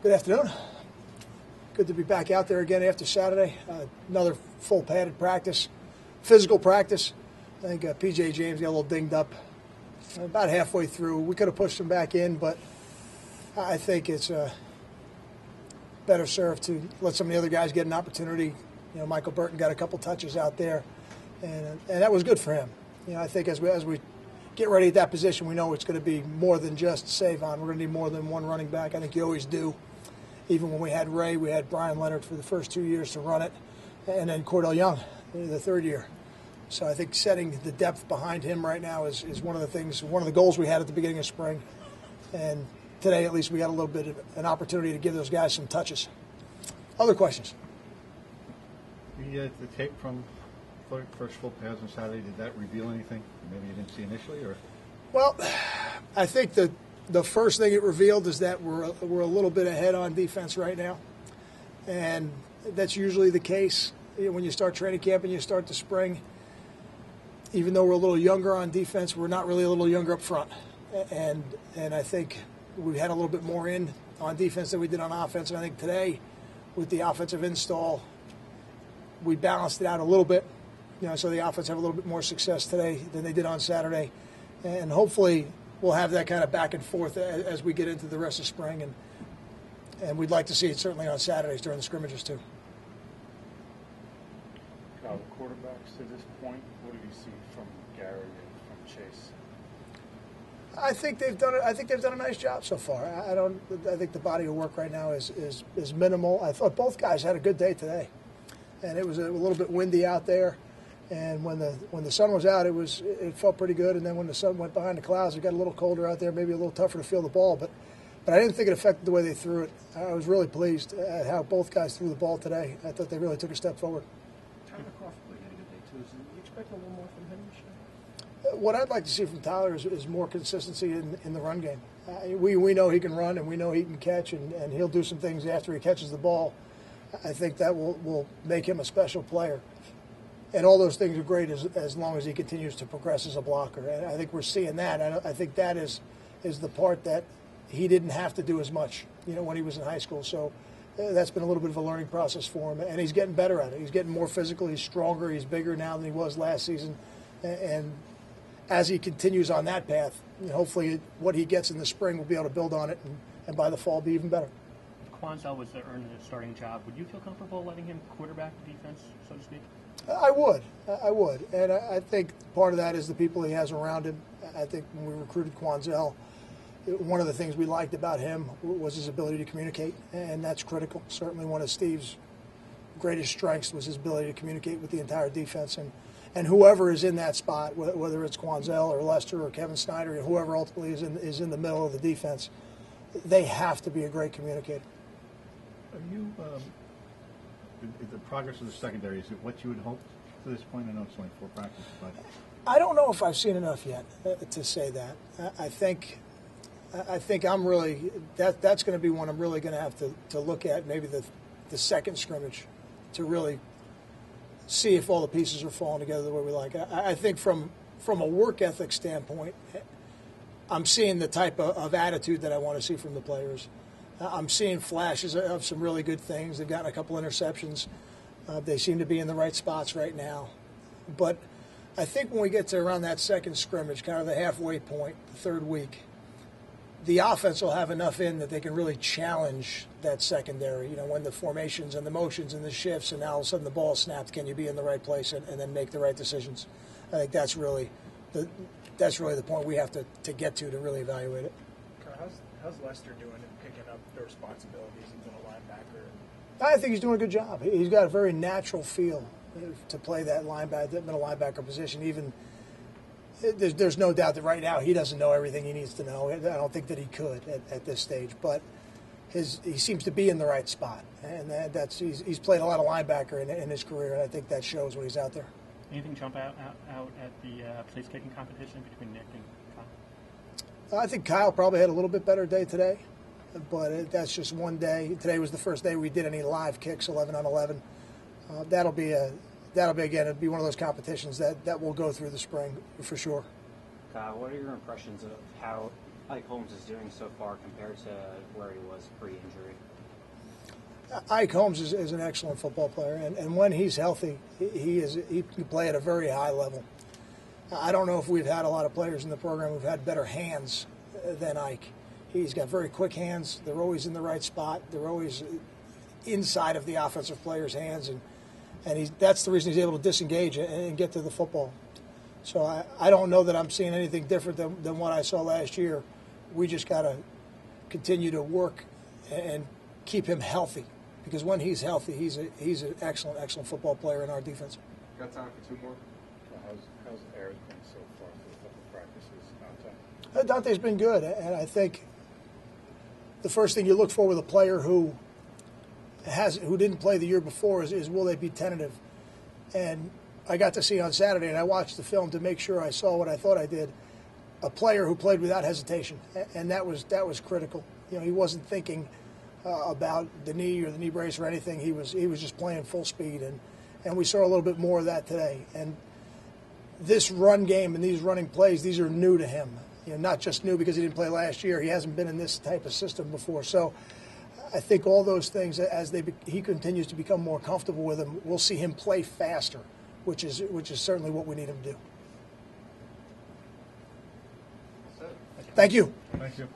Good afternoon. Good to be back out there again after Saturday. Another full padded practice, physical practice. I think P.J. James got a little dinged up about halfway through. We could have pushed him back in, but I think it's better served to let some of the other guys get an opportunity. You know, Michael Burton got a couple touches out there, and that was good for him. You know, I think as we get ready at that position, we know it's going to be more than just Savon. We're going to need more than one running back. I think you always do. Even when we had Ray, we had Brian Leonard for the first 2 years to run it, and then Cordell Young the third year. So I think setting the depth behind him right now is one of the things, one of the goals we had at the beginning of spring. And today, at least, we got a little bit of an opportunity to give those guys some touches. Other questions? The tape from first full pass on Saturday, did that reveal anything maybe you didn't see initially? Or? Well, I think the first thing it revealed is that we're a little bit ahead on defense right now. And that's usually the case when you start training camp and you start the spring. Even though we're a little younger on defense, we're not really a little younger up front. And I think we had a little bit more in on defense than we did on offense. And I think today, with the offensive install, we balanced it out a little bit. You know, so the offense have a little bit more success today than they did on Saturday. And hopefully we'll have that kind of back and forth as we get into the rest of spring. And we'd like to see it certainly on Saturdays during the scrimmages too. The quarterbacks to this point, what have you seen from Gary and from Chase? I think they've done a nice job so far. I think the body of work right now is minimal. I thought both guys had a good day today, and it was a little bit windy out there. And when the sun was out, it felt pretty good. And then when the sun went behind the clouds, it got a little colder out there, maybe a little tougher to feel the ball. But I didn't think it affected the way they threw it. I was really pleased at how both guys threw the ball today. I thought they really took a step forward. You expect a little more from him this year? What I'd like to see from Tyler is more consistency in the run game. We know he can run and we know he can catch, and he'll do some things after he catches the ball. I think that will make him a special player. And all those things are great as long as he continues to progress as a blocker. And I think we're seeing that. I think that is the part that he didn't have to do as much, you know, when he was in high school. So that's been a little bit of a learning process for him, and he's getting better at it. He's getting more physical, he's stronger, he's bigger now than he was last season. And as he continues on that path, hopefully what he gets in the spring will be able to build on it, and by the fall be even better. If Quanzel was to earn a starting job, would you feel comfortable letting him quarterback the defense, so to speak? I would. And I think part of that is the people he has around him. I think when we recruited Quanzel, one of the things we liked about him was his ability to communicate, and that's critical. Certainly one of Steve's greatest strengths was his ability to communicate with the entire defense. And whoever is in that spot, whether it's Quanzel or Lester or Kevin Snyder or whoever ultimately is in the middle of the defense, they have to be a great communicator. Are you, the progress of the secondary, is it what you would hope to this point? I know it's only 4 practices, but I don't know if I've seen enough yet to say that. I think I'm really that's going to be one I'm really going to have to look at, maybe the second scrimmage, to really see if all the pieces are falling together the way we like. I think from a work ethic standpoint, I'm seeing the type of attitude that I want to see from the players. I'm seeing flashes of some really good things. They've gotten a couple interceptions. They seem to be in the right spots right now. But I think when we get to around that second scrimmage, kind of the halfway point, the third week, the offense will have enough in that they can really challenge that secondary. You know, when the formations and the motions and the shifts, and now all of a sudden the ball snapped, can you be in the right place and then make the right decisions? I think that's really the point we have to get to really evaluate it. How's Lester doing in picking up the responsibilities as a linebacker? I think he's doing a good job. He's got a very natural feel to play that middle linebacker position. Even there's no doubt that right now he doesn't know everything he needs to know. I don't think that he could at this stage, but he seems to be in the right spot, and he's played a lot of linebacker in his career, and I think that shows when he's out there. Anything jump out at the place-kicking competition between Nick and Kyle? I think Kyle probably had a little bit better day today, but that's just one day. Today was the first day we did any live kicks, 11 on 11. That'll be again, it'll be one of those competitions that will go through the spring for sure. Kyle, what are your impressions of how Ike Holmes is doing so far compared to where he was pre-injury? Ike Holmes is an excellent football player, and when he's healthy, he can play at a very high level. I don't know if we've had a lot of players in the program who've had better hands than Ike. He's got very quick hands. They're always in the right spot. They're always inside of the offensive player's hands, and that's the reason he's able to disengage and get to the football. So I don't know that I'm seeing anything different than what I saw last year. We just got to continue to work and keep him healthy, because when he's healthy, he's an excellent football player in our defense. Got time for two more? How's Eric been so far for the couple practices, Dante? Dante's been good, and I think the first thing you look for with a player who didn't play the year before is will they be tentative? And I got to see on Saturday, and I watched the film to make sure I saw what I thought I did. A player who played without hesitation, and that was critical. You know, he wasn't thinking about the knee or the knee brace or anything. He was just playing full speed, and we saw a little bit more of that today. And this run game and these running plays, these are new to him. You know, not just new because he didn't play last year. He hasn't been in this type of system before. So I think all those things, as he continues to become more comfortable with them, we'll see him play faster, which is certainly what we need him to do. Thank you. Thank you.